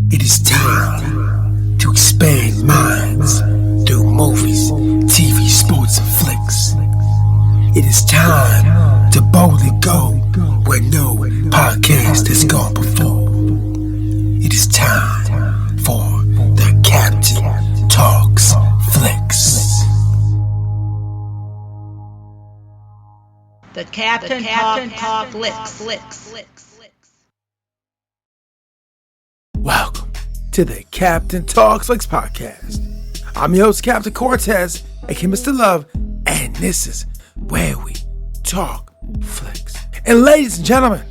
It is time to expand minds through movies, TV, sports, and flicks. It is time to boldly go where no podcast has gone before. It is time for the Captain Talks Flicks. The Captain Talk Flicks. Welcome to the Captain Talks Flicks podcast. I'm your host, Captain Cortez, aka Mr. Love, and this is where we talk flicks. And ladies and gentlemen,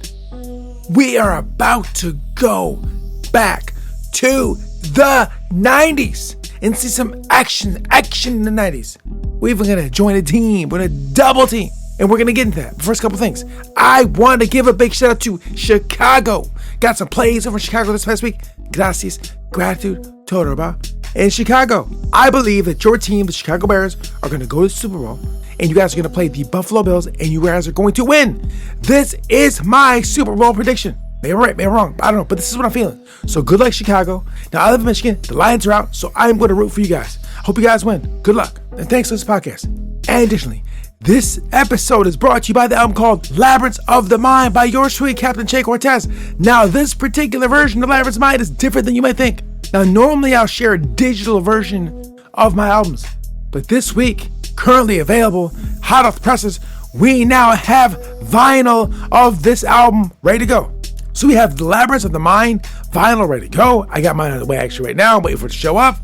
we are about to go back to the 90s and see some action in the 90s. We're even going to join a team. We're going to double team. And we're going to get into that. First couple things. I want to give a big shout out to Chicago. Got some plays over in Chicago this past week. Gracias, gratitude, Toroba. In Chicago, I believe that your team, the Chicago Bears, are going to go to the Super Bowl. And you guys are going to play the Buffalo Bills. And you guys are going to win. This is my Super Bowl prediction. Maybe I'm right, maybe I'm wrong. I don't know. But this is what I'm feeling. So good luck, Chicago. Now, I live in Michigan. The Lions are out. So I'm going to root for you guys. Hope you guys win. Good luck. And thanks for this podcast. And additionally, this episode is brought to you by the album called Labyrinths of the Mind by yours truly, Captain Che Cortez. Now, this particular version of Labyrinths of the Mind is different than you might think. Now, normally I'll share a digital version of my albums, but this week, currently available, hot off the presses, we now have vinyl of this album ready to go. So we have the Labyrinths of the Mind vinyl ready to go. I got mine on the way actually right now. I'm waiting for it to show up.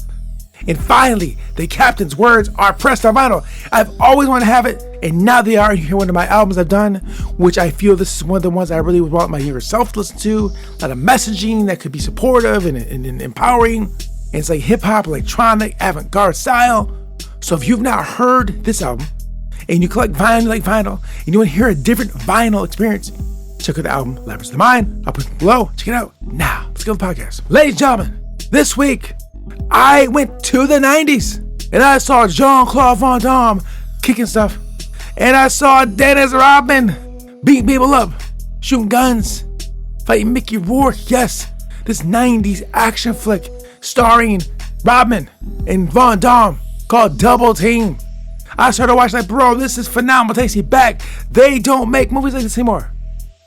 And finally, the Captain's words are pressed on vinyl. I've always wanted to have it, and now they are. Here, one of my albums I've done, which I feel this is one of the ones I really would want my younger self to listen to. A lot of messaging that could be supportive and empowering. And it's like hip-hop, electronic, avant-garde style. So if you've not heard this album, and you collect vinyl, and you want to hear a different vinyl experience, check out the album, Labyrinths of the Mind. I'll put it below. Check it out. Now, let's go to the podcast. Ladies and gentlemen, this week, I went to the 90s and I saw Jean-Claude Van Damme kicking stuff. And I saw Dennis Rodman beating people up, shooting guns, fighting Mickey Rourke. Yes, this 90s action flick starring Rodman and Van Damme called Double Team. I started watching like, bro, this is phenomenal. Takes you back. They don't make movies like this anymore.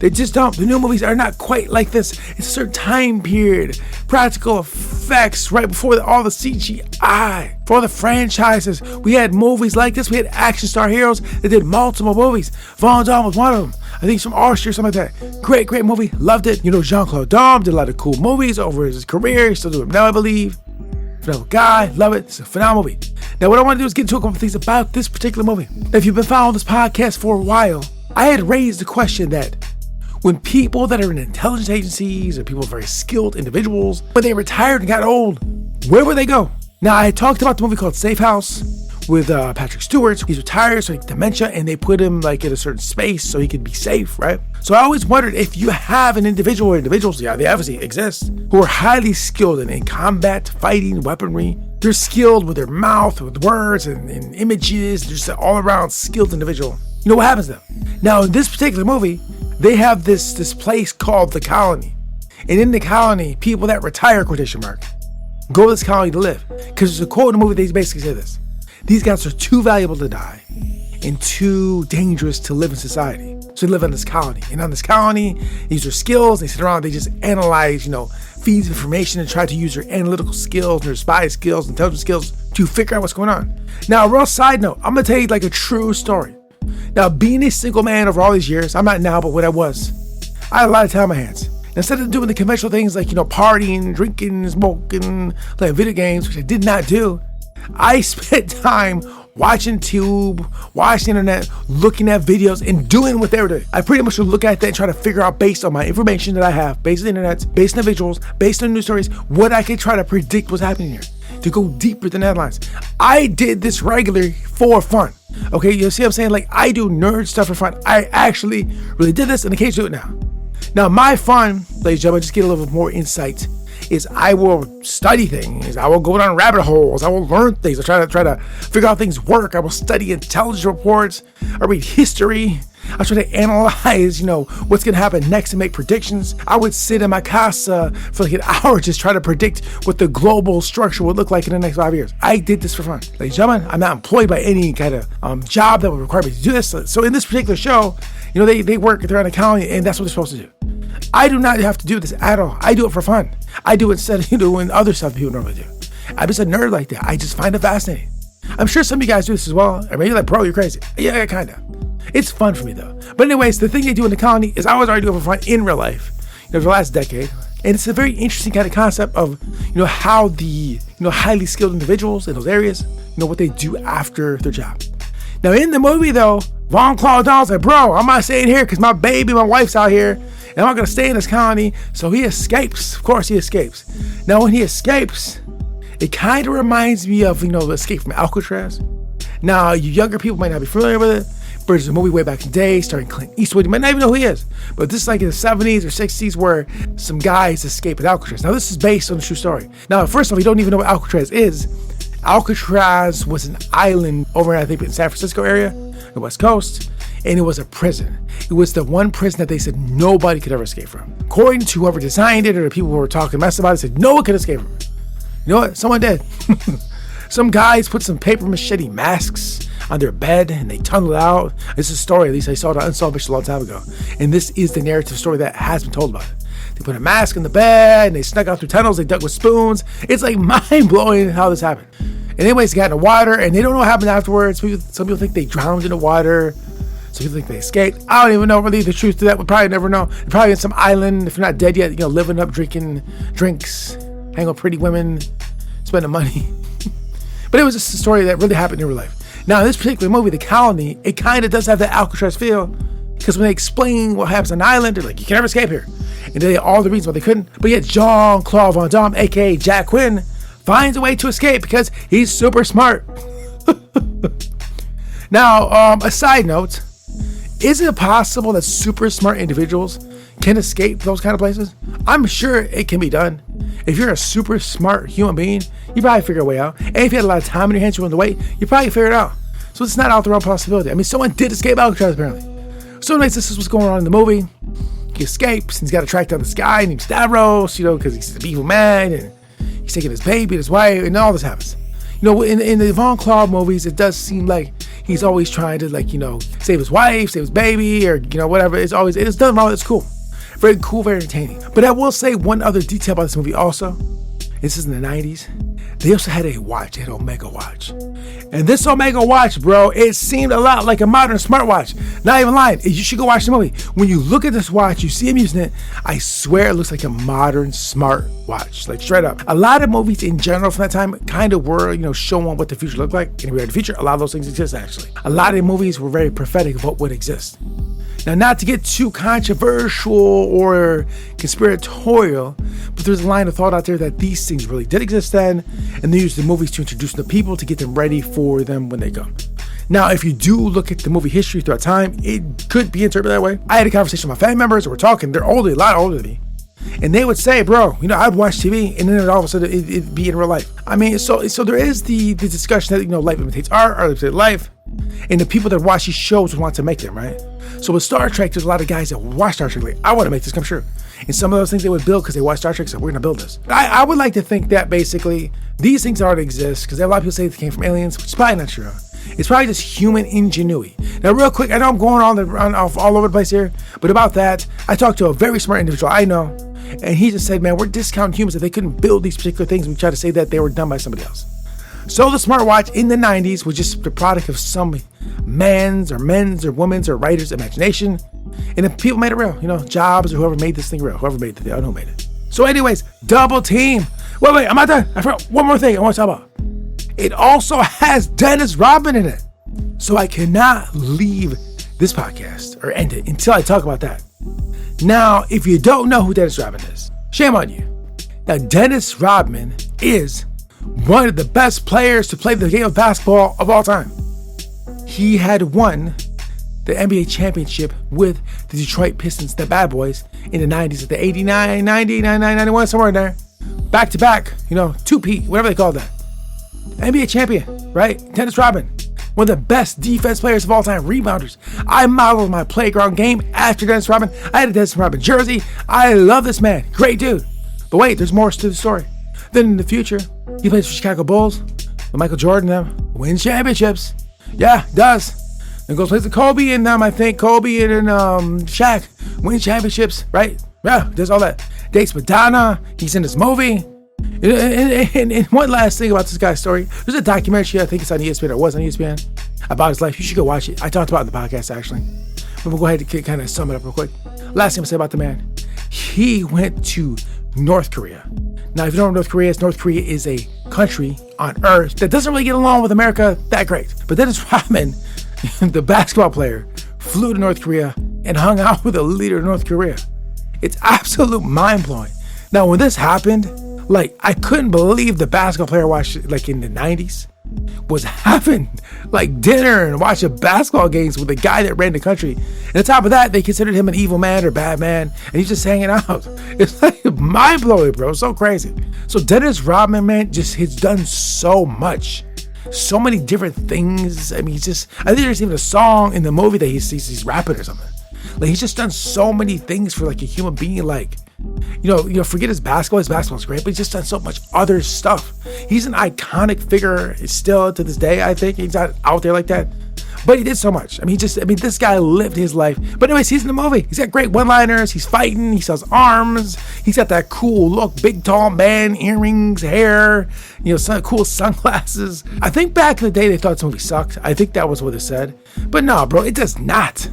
They just don't. The new movies are not quite like this. It's a certain time period. Practical effects right before all the CGI. For all the franchises, we had movies like this. We had action star heroes that did multiple movies. Van Damme was one of them. I think he's from Austria or something like that. Great movie. Loved it. You know, Jean-Claude Van Damme did a lot of cool movies over his career. He's still doing it now, I believe. Phenomenal guy. Love it. It's a phenomenal movie. Now, what I want to do is get into a couple things about this particular movie. Now, if you've been following this podcast for a while, I had raised the question that when people that are in intelligence agencies or people very skilled individuals, when they retired and got old, where would they go? Now, I talked about the movie called Safe House with Patrick Stewart. He's retired, so he has dementia, and they put him like in a certain space so he could be safe, right? So I always wondered if you have an individual or individuals, yeah, they obviously exist, who are highly skilled in combat, fighting, weaponry. They're skilled with their mouth, with words and images, just an all-around skilled individual. You know what happens to them? Now, in this particular movie, they have this place called the colony. And in the colony, people that retire, quotation mark, go to this colony to live. Because there's a quote in the movie that basically say this. These guys are too valuable to die and too dangerous to live in society. So they live on this colony. And on this colony, these are skills. They sit around, they just analyze, feeds information and try to use their analytical skills, their spy skills, intelligence skills to figure out what's going on. Now, a real side note, I'm going to tell you like a true story. Now, being a single man over all these years, I'm not now, but when I was, I had a lot of time on my hands. Instead of doing the conventional things like, partying, drinking, smoking, playing video games, which I did not do, I spent time watching Tube, watching the internet, looking at videos, and doing what they were doing. I pretty much would look at that and try to figure out, based on my information that I have, based on the internet, based on the visuals, based on news stories, what I could try to predict what's happening here, to go deeper than headlines. I did this regularly for fun. Okay, you see what I'm saying? Like, I do nerd stuff for fun. I actually really did this, and I can't do it now. Now, my fun, ladies and gentlemen, just get a little bit more insight, is I will study things. I will go down rabbit holes. I will learn things. I try to figure out how things work. I will study intelligence reports. I read history. I was trying to analyze, what's going to happen next and make predictions. I would sit in my casa for like an hour just trying to predict what the global structure would look like in the next 5 years. I did this for fun. Ladies and gentlemen, I'm not employed by any kind of job that would require me to do this. So in this particular show, they work, they're on accounting, and that's what they're supposed to do. I do not have to do this at all. I do it for fun. I do it instead of doing other stuff people normally do. I'm just a nerd like that. I just find it fascinating. I'm sure some of you guys do this as well. Or maybe you're like, bro, you're crazy. Yeah, kind of. It's fun for me though. But anyways, the thing they do in the colony is I was already doing it for fun in real life, for the last decade. And it's a very interesting kind of concept of, how the, highly skilled individuals in those areas, what they do after their job. Now in the movie though, Von Claude Dahl's like, bro, I'm not staying here because my wife's out here. And I'm not going to stay in this colony. So he escapes. Of course he escapes. Now when he escapes, it kind of reminds me of, the Escape from Alcatraz. Now, you younger people might not be familiar with it, but there's a movie way back in the day starring Clint Eastwood. You might not even know who he is. But this is like in the 70s or 60s where some guys escape at Alcatraz. Now, this is based on a true story. Now, first of all, you don't even know what Alcatraz is. Alcatraz was an island over, I think, in San Francisco area, the West Coast, and it was a prison. It was the one prison that they said nobody could ever escape from. According to whoever designed it or the people who were talking mess about it, said no one could escape from it. You know what? Someone did. Some guys put some paper mache masks on their bed and they tunneled out. This is a story, at least I saw it on Unsolved Mysteries a long time ago. And this is the narrative story that has been told about it. They put a mask on the bed and they snuck out through tunnels. They dug with spoons. It's like mind-blowing how this happened. And anyways, they got in the water and they don't know what happened afterwards. Some people think they drowned in the water. Some people think they escaped. I don't even know really the truth to that. We'll probably never know. They're probably in some island, if they're not dead yet, living up, drinking drinks, hanging with pretty women, spending money. But it was just a story that really happened in real life. Now, in this particular movie, The Colony, it kind of does have that Alcatraz feel, because when they explain what happens on the island, they're like, you can never escape here. And they all the reasons why they couldn't. But yet, Jean-Claude Van Damme, aka Jack Quinn, finds a way to escape because he's super smart. Now, a side note, is it possible that super smart individuals can escape those kind of places? I'm sure it can be done. If you're a super smart human being, you probably figure a way out. And if you had a lot of time on your hands, you willing to wait, you probably figure it out. So it's not out the wrong possibility. I mean, someone did escape Alcatraz apparently. So anyways, this is what's going on in the movie. He escapes and he's got to track down this guy named Stavros, because he's an evil man and he's taking his baby and his wife and all this happens. In the Von Claude movies, it does seem like he's always trying to save his wife, save his baby, or whatever. It's done wrong. It's cool. Very cool, very entertaining. But I will say one other detail about this movie also. This is in the 90s. They also had a watch. They had an Omega watch. And this Omega watch, bro, it seemed a lot like a modern smartwatch. Not even lying. You should go watch the movie. When you look at this watch, you see him using it, I swear it looks like a modern smartwatch. Like straight up. A lot of movies in general from that time kind of were, showing what the future looked like. And in the future, a lot of those things exist actually. A lot of the movies were very prophetic of what would exist. Now, not to get too controversial or conspiratorial, but there's a line of thought out there that these things really did exist then, and they used the movies to introduce the people to get them ready for them when they come. Now, if you do look at the movie history throughout time, it could be interpreted that way. I had a conversation with my family members, and we're talking, they're older, a lot older than me. And they would say, bro, I'd watch TV and then all of a sudden it'd be in real life. I mean, so there is the discussion that, life imitates art imitates life. And the people that watch these shows would want to make them, right? So with Star Trek, there's a lot of guys that watch Star Trek like, I want to make this come true. And some of those things they would build because they watch Star Trek, so we're going to build this. I would like to think that basically these things already exist because a lot of people say they came from aliens, which is probably not true. It's probably just human ingenuity. Now, real quick, I know I'm going all over the place here, but about that, I talked to a very smart individual I know, and he just said, man, we're discounting humans if they couldn't build these particular things. We try to say that they were done by somebody else. So the smartwatch in the 90s was just the product of some men's or women's or writer's imagination. And then people made it real, Jobs or whoever made this thing real, whoever made it, I don't know who made it. So anyways, Double Team. Wait, I'm not done. I forgot one more thing I want to talk about. It also has Dennis Rodman in it. So I cannot leave this podcast or end it until I talk about that. Now, if you don't know who Dennis Rodman is, shame on you. Now, Dennis Rodman is one of the best players to play the game of basketball of all time. He had won the NBA championship with the Detroit Pistons, the bad boys, in the 90s, at the 89, 90, 99, 91, somewhere in there. Back to back, 2P, whatever they call that. NBA champion, right? Dennis Rodman. one of the best defense players of all time, rebounders. I modeled my playground game after Dennis Rodman. I had a Dennis Rodman jersey. I love this man. Great dude. But wait, there's more to the story. Then in the future, he plays for Chicago Bulls. With Michael Jordan them, wins championships. Yeah, does. Then goes plays with Kobe and them, I think. Kobe and Shaq win championships, right? Yeah, does all that. Dates Madonna. He's in this movie. And one last thing about this guy's story. There's a documentary, I think it's on ESPN, or was on ESPN, about his life. You should go watch it. I talked about it in the podcast, actually. But we'll go ahead and kind of sum it up real quick. Last thing I'm say about the man. He went to North Korea. Now, if you don't know what North Korea is a country on Earth that doesn't really get along with America that great. But Dennis Rodman, the basketball player, flew to North Korea and hung out with the leader of North Korea. It's absolute mind-blowing. Now, when this happened, like, I couldn't believe the basketball player watched, like, in the 90s, was having, like, dinner and watching basketball games with the guy that ran the country. And on top of that, they considered him an evil man or bad man, and he's just hanging out. It's, like, mind-blowing, bro. So crazy. So Dennis Rodman, man, he's done so much. So many different things. I mean, I think there's even a song in the movie that he's rapping or something. Like, he's just done so many things for, like, a human being, like, forget his basketball. His basketball's great, but he's just done so much other stuff. He's an iconic figure still to this day, I think. He's not out there like that, but he did so much. I mean, this guy lived his life. But anyways, he's in the movie. He's got great one-liners. He's fighting. He sells arms. He's got that cool look, big, tall man, earrings, hair, some cool sunglasses. I think back in the day, they thought this movie sucked. I think that was what it said. But no, bro, it does not.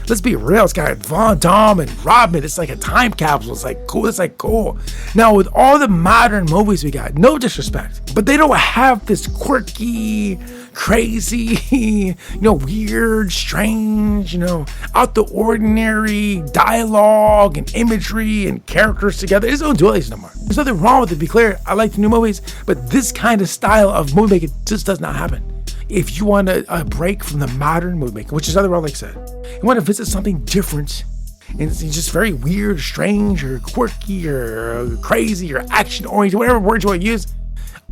Let's be real. It's got Von Damme and Rodman. It's like a time capsule. It's like cool. Now, with all the modern movies we got, no disrespect, but they don't have this quirky, crazy, weird, strange, out the ordinary dialogue and imagery and characters together. They just don't do these no more. There's nothing wrong with it, to be clear. I like the new movies, but this kind of style of movie making just does not happen. If you want a break from the modern movie making, which is nothing wrong, like I said, you want to visit something different, and it's just very weird, strange, or quirky, or crazy, or action-oriented, whatever word you want to use,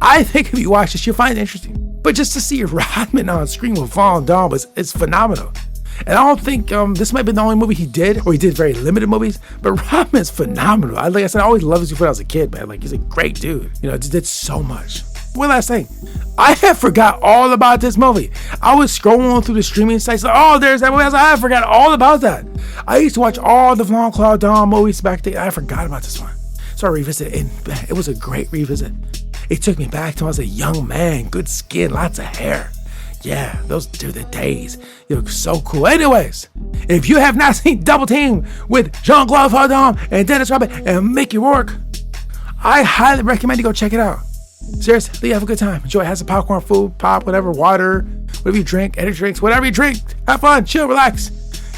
I think if you watch this, you'll find it interesting. But just to see Rodman on screen with Von Damme is phenomenal. And I don't think this might be the only movie he did, or he did very limited movies, but Rodman's phenomenal. Like I said, I always loved his when I was a kid, man. Like, he's a great dude. Just did so much. One last thing. I had forgot all about this movie. I was scrolling through the streaming sites. Like, there's that movie. I forgot all about that. I used to watch all the Jean-Claude Damme movies back then. I forgot about this one. So I revisited it, and it was a great revisit. It took me back to when I was a young man. Good skin, lots of hair. Yeah, those are the days. You look so cool. Anyways, if you have not seen Double Team with Jean-Claude Van Damme and Dennis Rodman and Mickey Rourke, I highly recommend you go check it out. Seriously, have a good time. Enjoy. Have some popcorn, food, pop, whatever, water, whatever you drink, energy drinks, whatever you drink. Have fun, chill, relax.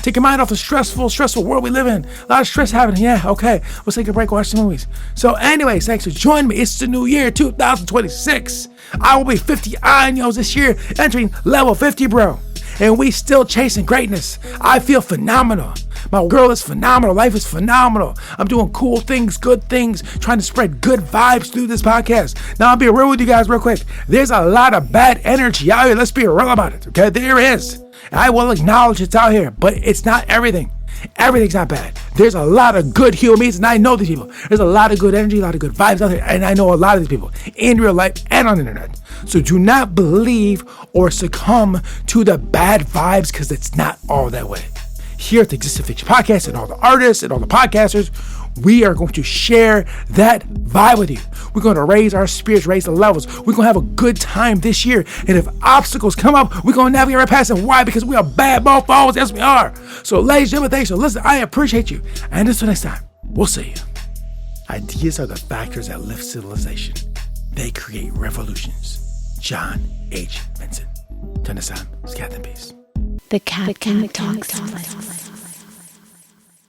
Take your mind off the stressful world we live in. A lot of stress happening. Yeah, okay. We'll take a break, watch some movies. So anyways, thanks for joining me. It's the new year, 2026. I will be 50 años this year, entering level 50, bro. And we still chasing greatness. I feel phenomenal. My girl is phenomenal. Life is phenomenal. I'm doing cool things, good things, trying to spread good vibes through this podcast. Now, I'll be real with you guys real quick. There's a lot of bad energy out here. Let's be real about it, okay? There is. I will acknowledge it's out here, but it's not everything. Everything's not bad. There's a lot of good human beings, and I know these people. There's a lot of good energy, a lot of good vibes out there, and I know a lot of these people in real life and on the internet. So do not believe or succumb to the bad vibes, because it's not all that way. Here at the Existing Fiction Podcast and all the artists and all the podcasters, we are going to share that vibe with you. We're going to raise our spirits, raise the levels. We're going to have a good time this year. And if obstacles come up, we're going to navigate right past them. Why? Because we are bad mofos. Yes, we are. So, ladies and gentlemen, thanks for listening. I appreciate you. And until next time, we'll see you. Ideas are the factors that lift civilization. They create revolutions. John H. Vincent. Till next time, it's Captain Peace. The Captain Talks.